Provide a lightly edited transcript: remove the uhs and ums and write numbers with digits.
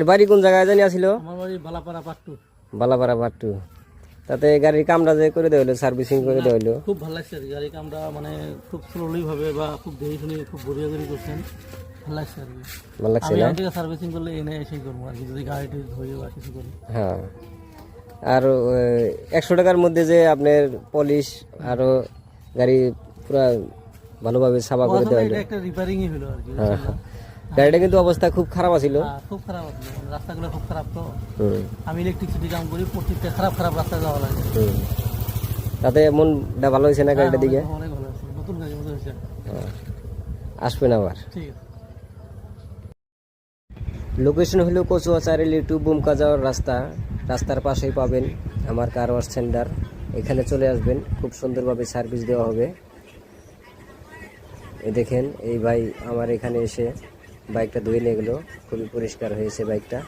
বাড়ি কোন জায়গায় জানি আসিল? আমার বাড়ি বালাপাড়া পাট্টু। বালাপাড়া পাট্টু। তাতে গাড়ির কামটা যে করে দেওয়া হলো, সার্ভিসিং করে দেওয়া হলো, খুব ভালো লাগছে আর কি। গাড়ির কামটা মানে খুব স্লোলি ভাবে বা খুব দেরি শুনে খুব বড়িয়া করে করছেন, ভালো লাগছে আর কি। ভালো লাগছে আমি না? এখান থেকে সার্ভিসিং করলে এনে এসেই করবো আর কি, যদি গাড়িটি ধরে বা কিছু করি। হ্যাঁ। আর 100 টাকার মধ্যে যে আপনার পলিশ আরো গাড়ি পুরা ভালোভাবে সাফা করে দেওয়া হলো। এটা একটা রিপেয়ারিংই হলো আর কি। হ্যাঁ, গাড়িটা কিন্তু অবস্থা খুব খারাপ আছিল। খুব খারাপ আসলো, রাস্তাগুলো খুব খারাপ। তো হুম। আমি ইলেকট্রিসিটি কাম করি, প্রত্যেকটা খারাপ খারাপ রাস্তায় যাওয়া লাগে। তাতে মনটা ভালো হয়েছে না গাড়িটা দিকে? অনেক ভালো আছে, নতুন গাড়ির মতো হয়েছে। আসবেন আবার। ঠিক আছে। লোকেশন হলো কচুয়াচারেলি টু বুমকা যাওয়ার রাস্তা। রাস্তার পাশেই পাবেন আমার কার ওয়াশ সেন্টার। এখানে চলে আসবেন, খুব সুন্দরভাবে সার্ভিস দেওয়া হবে। এই দেখেন, এই ভাই আমার এখানে এসে বাইকটা ধুয়ে নিয়ে গেলো, খুবই পরিষ্কার হয়েছে বাইকটা।